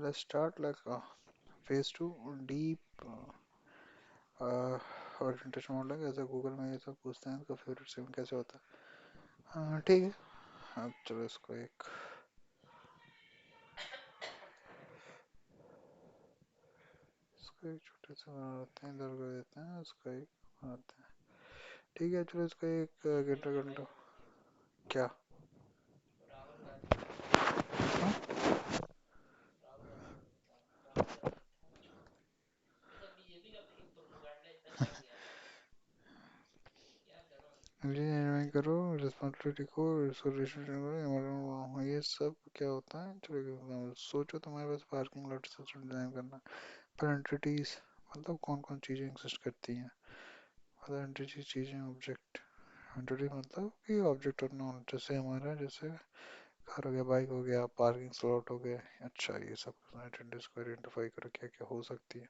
let's start like phase two deep orientation model ऐसा Google में ये सब पूछते हैं इसका फेवरेट सीन कैसे होता है। ठीक है, अब चलो इसको एक छोटे से बनाते हैं, इधर कर देते हैं, इसको एक बनाते हैं। ठीक है, चलो इसको एक घंटा घंटा क्या। हाँ? इंजीनियरिंग करो, रिस्पॉन्सिबिलिटी को इसको रिलेशनशिप करो, ये सब क्या होता है। चलो एक example, सोचो तुम्हारे पास पार्किंग लॉट सिस्टम डिजाइन करना। पर एंटिटीज मतलब कौन कौन चीजें एग्जिस्ट करती हैं। मतलब एंटिटी चीजें ऑब्जेक्ट। एंटिटी मतलब कि ऑब्जेक्ट और नॉन, जैसे हमारा जैसे कार हो गया, बाइक हो गया, पार्किंग स्लॉट हो गया। अच्छा, ये सब एंटिटीज को आइडेंटिफाई करो क्या क्या हो सकती है।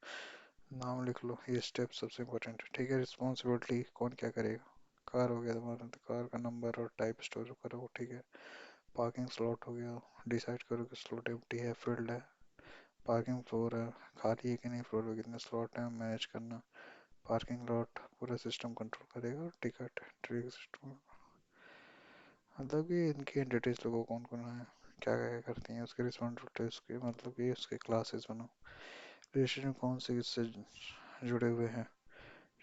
नाम लिख लो, ये स्टेप सबसे इम्पोर्टेंट है। ठीक है, रिस्पॉन्सिबिलिटी कौन क्या करेगा। कार हो गया तुम्हारा, तो कार का नंबर और टाइप स्टोर करो। ठीक है, पार्किंग स्लॉट हो गया, डिसाइड करो कि स्लॉट एम्प्टी है फिल्ड है। पार्किंग फ्लोर है, खाली है कि नहीं, फ्लोर में कितने स्लॉट है मैनेज करना। पार्किंग लॉट पूरा सिस्टम कंट्रोल करेगा। और टिकट ट्रिक सिस्टम मतलब कि इनकी एंटिटीज लोगों कौन कौन है, क्या क्या करती हैं, उसके रिस्पॉन्सिबिलिटी, उसके मतलब कि उसके क्लासेस बनाओ। रिलेशन कौन से इससे जुड़े हुए हैं,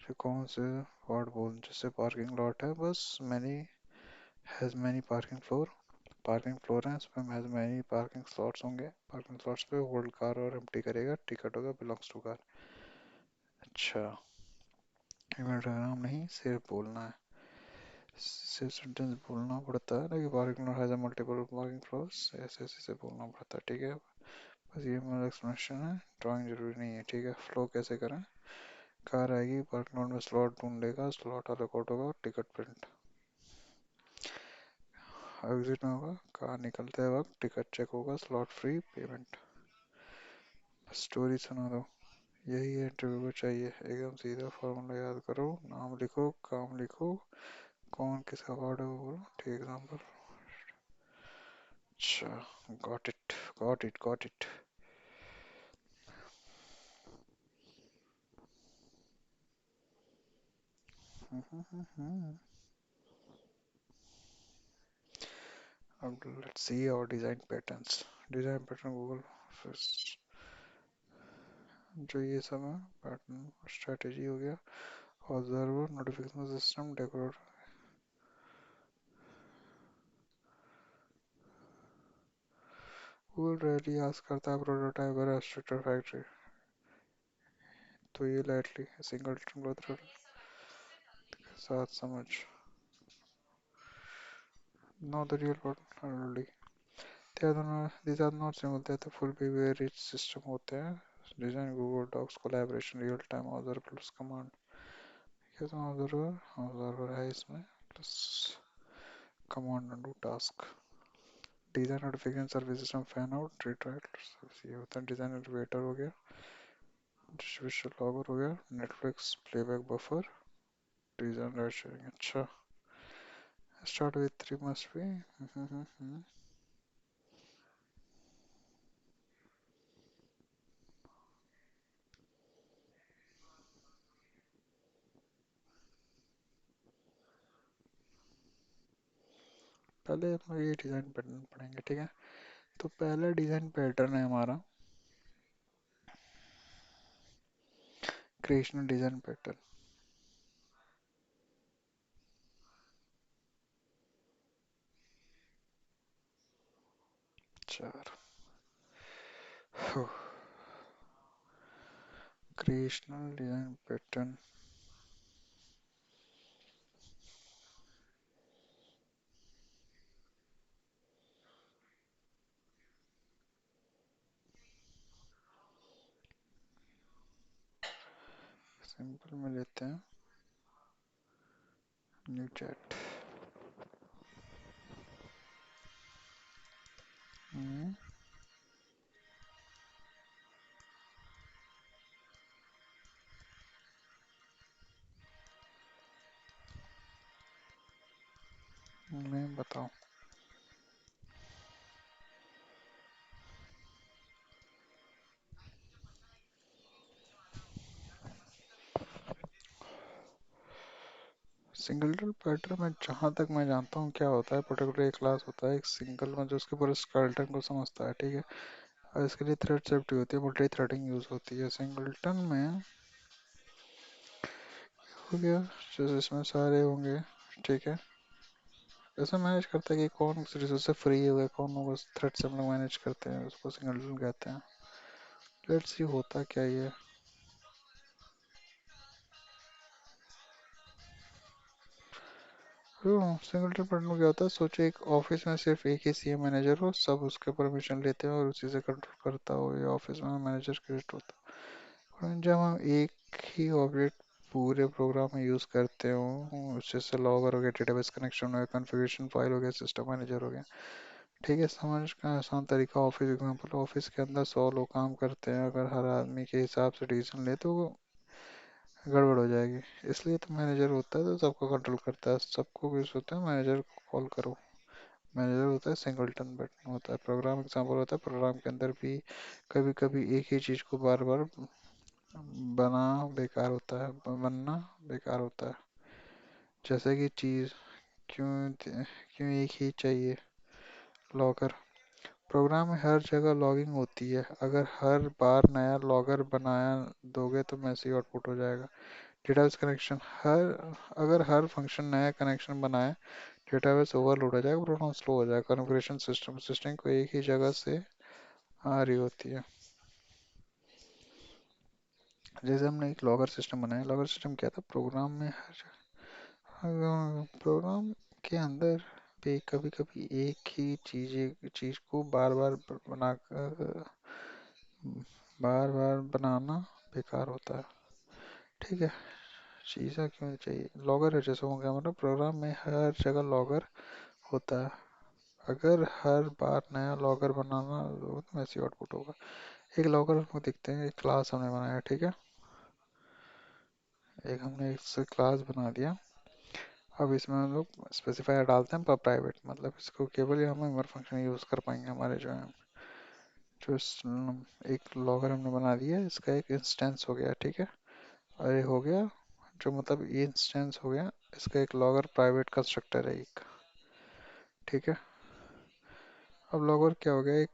फिर कौन से वर्ड बोल, जैसे पार्किंग लॉट है बस many has many parking floor. Parking floor है, उसमें हैज मैनी पार्किंग स्लॉट्स होंगे। पार्किंग स्लॉट्स पे होल्ड कार और एम्प्टी करेगा। टिकट होगा बिलोंग्स टू कार। अच्छा, इवेंट डायग्राम नहीं सिर्फ बोलना है, सिर्फ सेंटेंस बोलना पड़ता है, लेकिन parking lot has a multiple parking floors, ऐसे ऐसे से बोलना पड़ता है। ठीक है, बस ये मेरा एक्सप्लेनेशन है, ड्राइंग जरूरी नहीं है। ठीक है, फ्लो कैसे करें। कार आएगी, पार्किंग लॉट में स्लॉट ढूंढेगा, स्लॉट अलॉट होगा, टिकट प्रिंट। एग्जिट में होगा, कार निकलते वक्त टिकट चेक होगा, स्लॉट फ्री पेमेंट। स्टोरी सुना दो, यही है इंटरव्यू को चाहिए। एकदम सीधा फॉर्मूला याद करो, नाम लिखो, काम लिखो, कौन किसका वर्ड है वो बोलो। ठीक एग्जाम्पल। अच्छा, got it got it got it. अब let's see our design patterns. Design pattern Google first, जो ये सब है पैटर्न। स्ट्रेटेजी हो गया, observer, notification system, decor. Google रैली आस करता है प्रोटोटाइप और एब्स्ट्रैक्टर फैक्ट्री। तो ये लाइटली सिंगल ग्रोथ रेट के साथ समझ। Not the real world only. These are not simple, they are the full behavior rich system होते हैं। Design Google Docs collaboration real time observer plus command। ये तो observer है इसमें, plus command undo task। Design notification service system fan out retrial service, ये होता है design elevator हो गया, distribution logger हो गया, Netflix playback buffer, design ride sharing। अच्छा, start with three must be। पहले हम लोग ये डिजाइन पैटर्न पढ़ेंगे। ठीक है, तो पहला डिजाइन पैटर्न है हमारा क्रिएशनल डिजाइन पैटर्न। चार, क्रिएशनल डिजाइन पैटर्न। सिंपल में लेते हैं, न्यू चैट। मैं बताऊं, सिंगलटन पैटर्न में जहाँ तक मैं जानता हूँ क्या होता है, पर्टिकुलर एक क्लास होता है एक सिंगल में जो उसके पूरे स्केलेटन को समझता है, ठीक है। और इसके लिए थ्रेड सेफ्टी होती है, मल्टी थ्रेडिंग यूज होती है सिंगलटन में। हो गया, जैसे इसमें सारे होंगे, ठीक है। ऐसे मैनेज करता है कि कौन रिसोर्स से फ्री हुआ, कौन होगा थ्रेड से हम लोग मैनेज करते हैं, उसको सिंगलटन कहते हैं। लेट्स सी होता क्या ये। सिंगलटन पैटर्न में क्या होता है, सोचो एक ऑफिस में सिर्फ एक ही सीएम मैनेजर हो, सब उसके परमिशन लेते हैं और उसी से कंट्रोल करता हो, ये ऑफिस में मैनेजर क्रिएट होता है। और जब हम एक ही ऑब्जेक्ट पूरे प्रोग्राम में यूज़ करते हो, जैसे लॉगर हो गया, डेटाबेस कनेक्शन हो गया, कॉन्फ़िगरेशन फाइल हो गया, सिस्टम मैनेजर हो गया, ठीक है। समझ का आसान तरीका, ऑफिस एग्जांपल, ऑफिस के अंदर 100 लोग काम करते हैं, अगर हर आदमी के हिसाब से डिसीजन ले तो वो गड़बड़ हो जाएगी। इसलिए तो मैनेजर होता है, तो सबको कंट्रोल करता है, सबको कुछ होता है, मैनेजर को कॉल करो। मैनेजर होता है, सिंगलटन बटन होता है, प्रोग्राम एग्जांपल होता है, प्रोग्राम के अंदर भी कभी कभी एक ही चीज़ को बार बार बना बेकार होता है, बनना बेकार होता है। जैसे कि चीज़ क्यों क्यों एक ही चाहिए, लॉगर। प्रोग्राम में हर जगह लॉगिंग होती है, अगर हर बार नया लॉगर बनाया दोगे तो मैसी आउटपुट हो जाएगा। डेटाबेस कनेक्शन, हर अगर हर फंक्शन नया कनेक्शन बनाए, डेटाबेस ओवरलोड हो जाएगा, प्रोग्राम स्लो हो जाएगा। कॉन्फ़िगरेशन सिस्टम, सिस्टम को एक ही जगह से आ रही होती है। जैसे हमने एक लॉगर सिस्टम बनाया, लॉगर सिस्टम क्या था, प्रोग्राम में प्रोग्राम के अंदर भी कभी कभी एक ही चीज को बनाकर बार बार बनाना बेकार होता है, ठीक है। चीज़ें क्यों चाहिए, लॉगर है जैसे हो गया, मतलब प्रोग्राम में हर जगह लॉगर होता है, अगर हर बार नया लॉगर बनाना हो तो वैसे आउटपुट होगा। एक लॉगर हमको दिखते हैं, एक क्लास हमने बनाया, ठीक है। एक हमने एक क्लास बना दिया। अब इसमें हम लोग स्पेसिफायर डालते हैं पर प्राइवेट, मतलब इसको केवल ही हम मेमोरी फंक्शन यूज़ कर पाएंगे हमारे जो है, एक लॉगर हमने बना दिया, इसका एक इंस्टेंस हो गया, ठीक है। और ये हो गया, जो मतलब ये इंस्टेंस हो गया, इसका एक लॉगर प्राइवेट कंस्ट्रक्टर है एक, ठीक है। अब लॉगर क्या हो गया, एक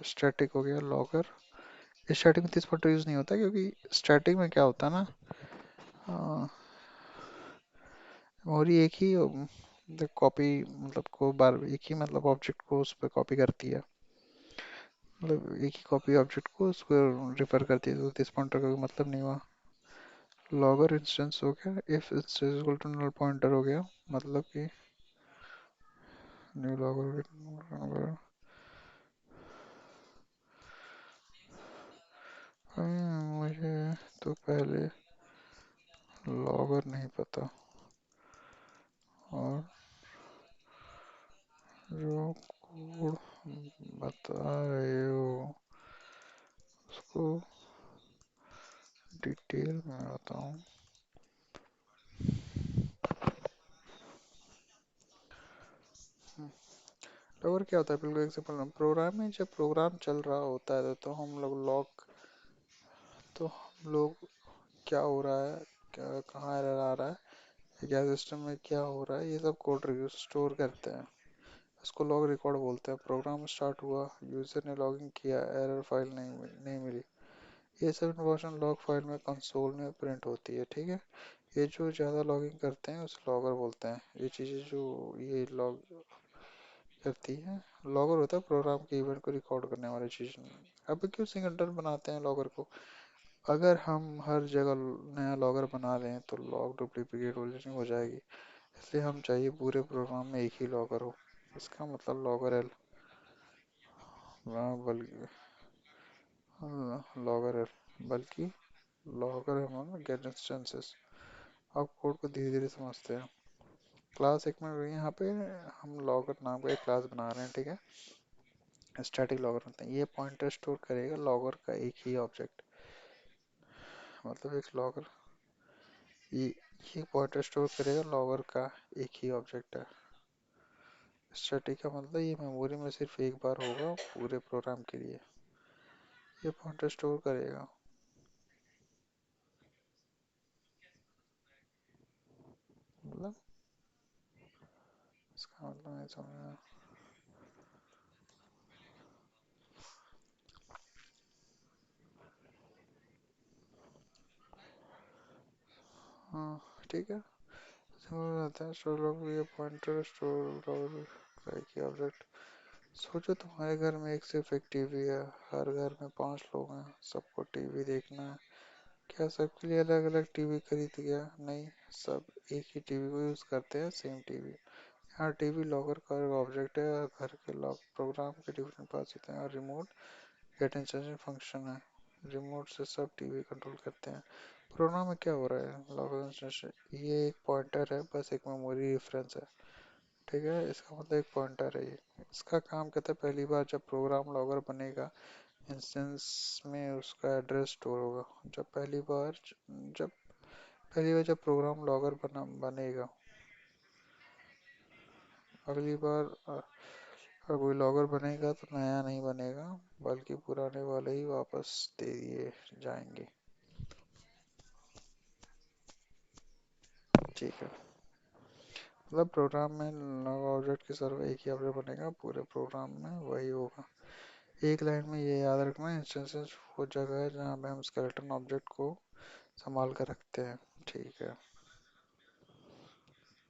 स्टैटिक हो गया लॉगर। स्टैटिक में दिस फंक्शन यूज़ नहीं होता, क्योंकि स्टैटिक में क्या होता है ना, मेमोरी एक ही कॉपी, मतलब को बार एक ही मतलब ऑब्जेक्ट को उस पर कॉपी करती है, मतलब एक ही कॉपी ऑब्जेक्ट को उसको रिफर करती है, तो दिस पॉइंटर का कोई मतलब नहीं हुआ। लॉगर इंस्टेंस हो गया, if instance equal to null pointer हो गया, मतलब कि न्यू लॉगर। मुझे तो पहले लॉगर नहीं पता, और जो कोड बता रहे हो उसको डिटेल में बताऊं। लॉगर क्या होता है, बिल्कुल एग्जाम्पल, प्रोग्राम में जब प्रोग्राम चल रहा होता है तो हम लोग लॉग, तो हम लोग क्या हो रहा है, क्या कहाँ एरर आ रहा है, क्या सिस्टम में क्या हो रहा है, ये सब कोड रिव्यू स्टोर करते हैं, इसको लॉग रिकॉर्ड बोलते हैं। प्रोग्राम स्टार्ट हुआ, यूजर ने लॉगिन किया, एरर फाइल नहीं मिली, ये सब इन्फॉर्मेशन लॉग फाइल में कंसोल में प्रिंट होती है, ठीक है। ये जो ज़्यादा लॉगिंग करते हैं उसे लॉगर बोलते हैं, ये चीज़ें जो ये लॉग करती है, लॉगर होता है प्रोग्राम के इवेंट को रिकॉर्ड करने वाली चीज़। अब क्यों सिंगल बनाते हैं लॉगर को, अगर हम हर जगह नया लॉगर बना दें तो लॉग डुप्लीकेट हो जाएगी, इसलिए हम चाहिए पूरे प्रोग्राम में एक ही लॉगर हो। इसका मतलब लॉगर है, बल्कि लॉगर है, बल्कि लॉगर है मतलब गेट इंस्टेंसेस। अब कोड को धीरे धीरे समझते हैं। क्लास एक में यहाँ पे हम लॉगर नाम का एक क्लास बना रहे हैं, ठीक है। स्टैटिक लॉगर होता है, ये पॉइंटर स्टोर करेगा लॉगर का एक ही ऑब्जेक्ट, मतलब एक लॉगर, ये ये पॉइंटर स्टोर करेगा लॉगर का एक ही ऑब्जेक्ट है। स्टैटिक का मतलब ये मेमोरी में सिर्फ एक बार होगा पूरे प्रोग्राम के लिए, ये पॉइंटर स्टोर करेगा। मतलब इसका मतलब नहीं समझा। हाँ ठीक है, समझ आता है। स्टोर लॉगर ये पॉइंटर स्टोर लॉगर का एक ही ऑब्जेक्ट। सोचो तुम्हारे घर में एक सिर्फ एक टीवी है, हर घर में 5 लोग हैं, सबको टीवी देखना है। क्या सबके लिए अलग अलग टीवी खरीद गया? नहीं, सब एक ही टीवी को यूज करते हैं, सेम टीवी। यहाँ टीवी लॉकर का एक ऑब्जेक्ट है और घर के लॉक प्रोग्राम के डिफरेंट पार्ट्स होते हैं और रिमोट गेट इंस्ट्रक्शन फंक्शन है। रिमोट से सब टीवी कंट्रोल करते हैं। प्रोग्राम में क्या हो रहा है? लॉकर इंस्ट्रक्शन, ये एक पॉइंटर है, बस एक मेमोरी रेफरेंस है। ठीक है, इसका मतलब एक पॉइंटर है ये। इसका काम कहता है पहली बार जब प्रोग्राम लॉगर बनेगा, इंस्टेंस में उसका एड्रेस स्टोर होगा। जब पहली बार जब प्रोग्राम लॉगर बनेगा, अगली बार अगर कोई लॉगर बनेगा तो नया नहीं बनेगा, बल्कि पुराने वाले ही वापस दे दिए जाएंगे। ठीक है, मतलब प्रोग्राम में लॉग ऑब्जेक्ट की सर्व एक ही ऑब्जेक्ट बनेगा, पूरे प्रोग्राम में वही होगा। एक लाइन में ये याद रखना, इंस्टेंसेस वो जगह है जहाँ पे हम स्केलेटन ऑब्जेक्ट को संभाल कर रखते हैं। ठीक है,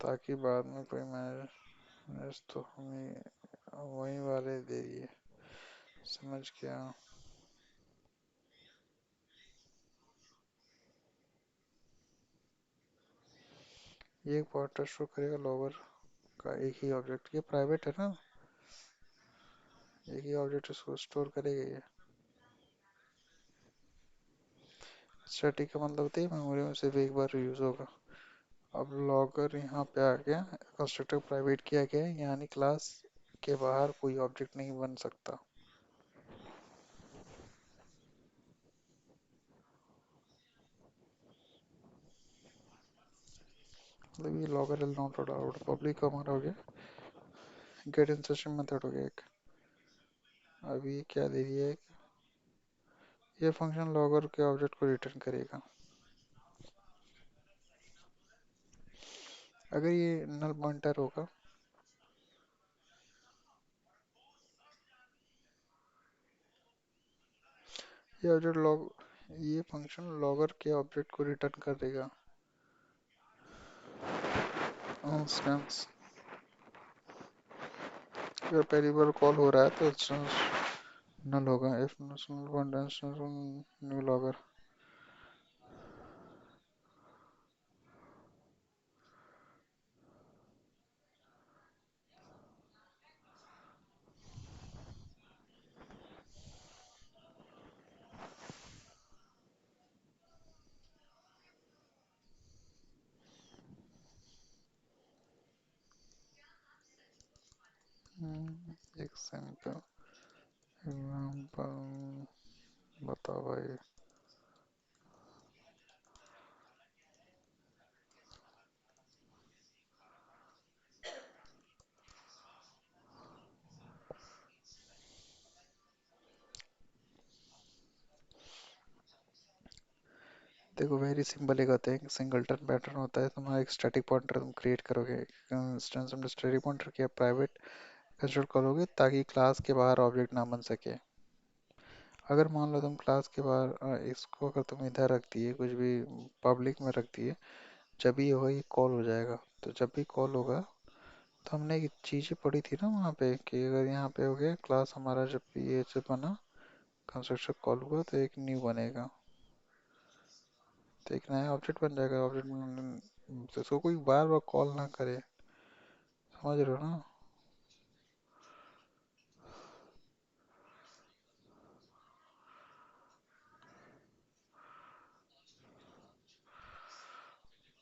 ताकि बाद में कोई मैनेज तो हमें वही वाले दे दिए। समझ गया। ये एक पॉइंटर शो करेगा लॉगर का एक ही ऑब्जेक्ट, ये प्राइवेट है ना, एक ही ऑब्जेक्ट इसको स्टोर करेगा ये। स्टैटिक का मतलब होता है मेमोरी में सिर्फ एक बार यूज होगा। अब लॉगर यहाँ पे आ गया, कंस्ट्रक्टर प्राइवेट किया गया है, यानी क्लास के बाहर कोई ऑब्जेक्ट नहीं बन सकता। मतलब ये logger is not allowed, public command हो गया, गेट इंस्ट्रक्शन मेथड हो गया एक। अब ये क्या दे दिया है, ये फंक्शन लॉगर के ऑब्जेक्ट को रिटर्न करेगा। अगर ये नल पॉइंटर होगा, ये ऑब्जेक्ट लॉग ये फंक्शन लॉगर के ऑब्जेक्ट को रिटर्न करेगा। इंस्टेंस अगर पहली बार कॉल हो रहा है तो इंस्टेंस नल होगा, इफ न्यू लॉगर। एक सैंपल एग्जांपल बताओ भाई। देखो वेरी सिंपल एक होता है, एक सिंगलटन पैटर्न होता है, तुम्हारा एक स्टैटिक पॉइंटर तुम क्रिएट करोगे, इंस्टेंस में स्टैटिक पॉइंटर किया प्राइवेट कंस्ट्रक्ट करोगे ताकि क्लास के बाहर ऑब्जेक्ट ना बन सके। अगर मान लो तुम क्लास के बाहर इसको अगर तुम इधर रख दिए, कुछ भी पब्लिक में रख दिए, जब भी होगा ये कॉल हो जाएगा। तो जब भी कॉल होगा, तो हमने एक चीज़ें पढ़ी थी ना वहाँ पे कि अगर यहाँ पे हो गया क्लास हमारा, जब भी ये से बना कंस्ट्रक्टर कॉल हुआ तो एक न्यू बनेगा, तो एक नया ऑब्जेक्ट बन जाएगा। ऑब्जेक्ट तो इसको कोई बार बार कॉल ना करे, समझ रहे हो ना?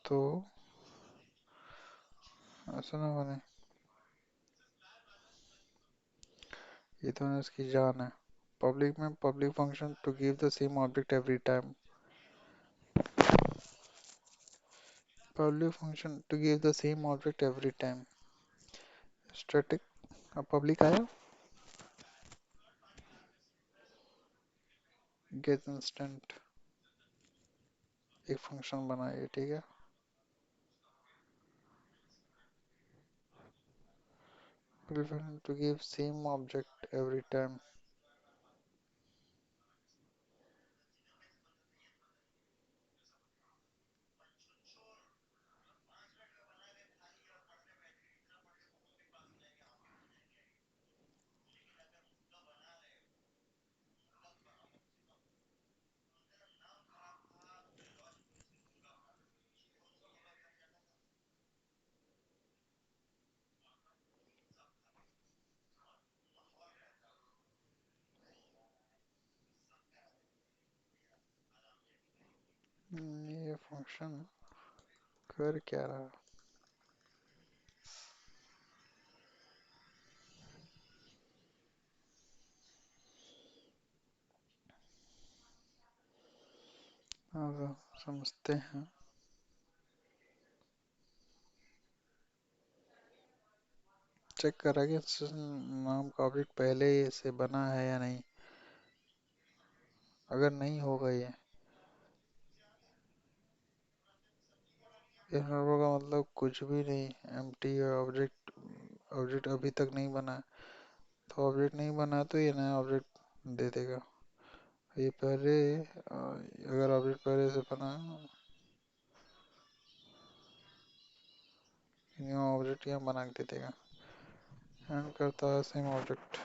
तो ऐसा ना बने, ये तो ना इसकी जान है। पब्लिक में public function to give the same object every time, public function to give the same object every time. Static, अब पब्लिक आया, गेट इंस्टेंट एक फंक्शन बनाइए, ठीक है। We want to give same object every time. ये function कर क्या रहा है? अब समझते हैं। चेक करा कि नाम का ऑब्जेक्ट पहले से बना है या नहीं। अगर नहीं होगा ये इनवर्टर का मतलब कुछ भी नहीं, एम्प्टी ऑब्जेक्ट, ऑब्जेक्ट अभी तक नहीं बना है। तो ऑब्जेक्ट नहीं बना तो ये नया ऑब्जेक्ट दे देगा। ये पहले अगर ऑब्जेक्ट पहले से बना है, न्यू ऑब्जेक्ट यहाँ बना के दे देगा। एंड करता है सेम ऑब्जेक्ट।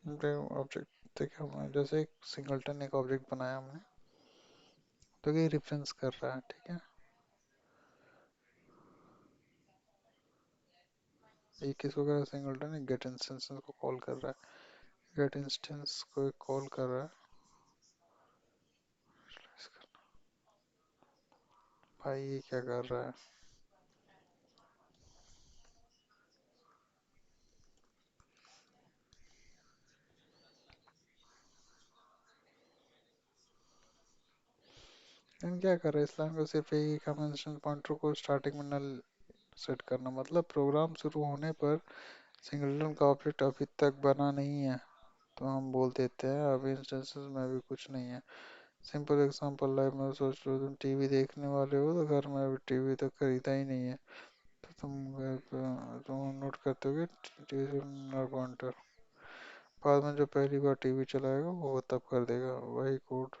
ऑब्जेक्ट देखिए, हमने जैसे एक सिंगलटन एक ऑब्जेक्ट बनाया हमने, तो ये रेफरेंस कर रहा है, ठीक है। ये किसको कर रहा है? सिंगलटन एक गेट इंस्टेंस को कॉल कर रहा है। गेट इंस्टेंस को कॉल कर रहा है। भाई ये क्या कर रहा है? एंड क्या कर रहा है? इस लाइन को सिर्फ एक कमेंशन पॉइंटर को स्टार्टिंग में नल सेट करना, मतलब प्रोग्राम शुरू होने पर सिंगलटन का ऑब्जेक्ट अभी तक बना नहीं है, तो हम बोल देते हैं अभी इंस्टेंसेस में भी कुछ नहीं है। सिंपल एग्जांपल, लाइफ में सोच लो तुम टीवी देखने वाले हो, तो घर में अभी टीवी तो खरीदा ही नहीं है, तो तुम नोट करते हो कि टीवी पॉइंटर, बाद में जो पहली बार टीवी चलाएगा वो तब कर देगा, वही कोड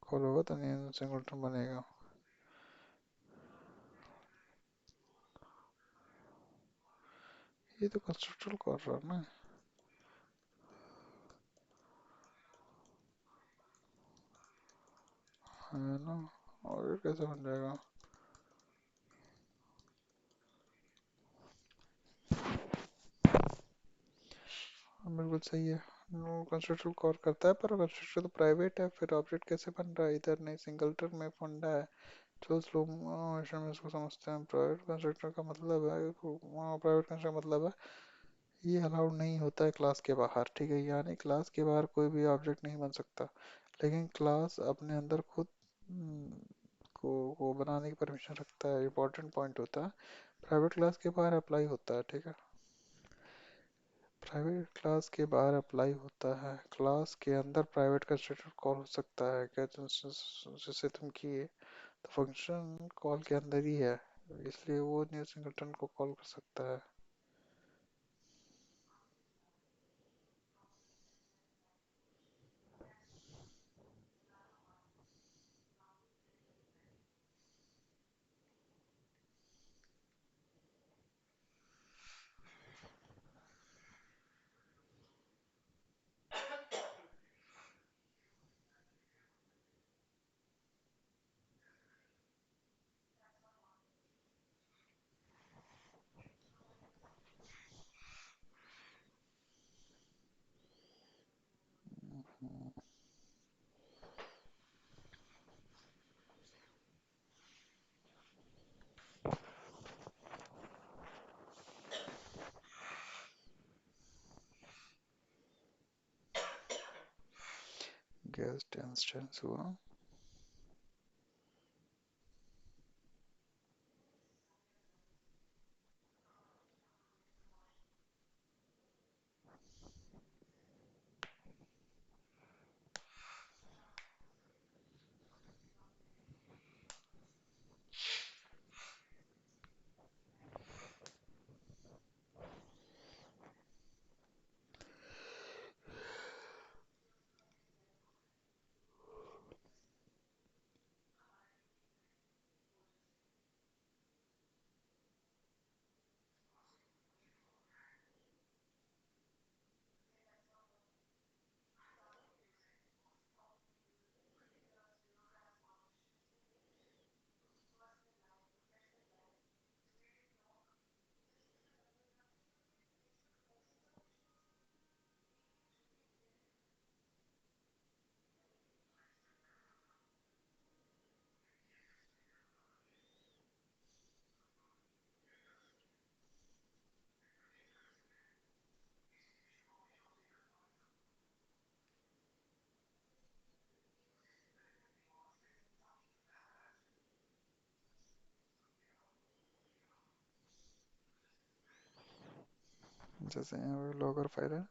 कॉल होगा तो न्यू सिंगलटन बनेगा। ये तो कंस्ट्रक्टर कर रहा है ना। है ना। और ये कैसे बन जाएगा? हाँ, बिल्कुल सही है। नो कंस्ट्रक्टर कॉल करता है, पर कंस्ट्रक्टर तो प्राइवेट है, फिर ऑब्जेक्ट कैसे बन रहा है? इधर नहीं, सिंगलटन में फंडा है। चलो स्लो मोशन में इसको समझते हैं। प्राइवेट कंस्ट्रक्टर का मतलब है, प्राइवेट कंस्ट्रक्टर मतलब है ये अलाउड नहीं होता है क्लास के बाहर, ठीक है। यानी क्लास के बाहर कोई भी ऑब्जेक्ट नहीं बन सकता, लेकिन क्लास अपने अंदर खुद को बनाने की परमिशन रखता है। इंपॉर्टेंट पॉइंट होता है, प्राइवेट क्लास के बाहर अप्लाई होता है, ठीक है। प्राइवेट क्लास के बाहर अप्लाई होता है, क्लास के अंदर प्राइवेट कंस्ट्रक्टर कॉल हो सकता है। क्या जैसे तुम किए, तो फंक्शन कॉल के अंदर ही है, इसलिए वो न्यू सिंगलटन को कॉल कर सकता है। यस, टेंस टेंस हुआ। जैसे यहाँ पे लॉगर फाइल है,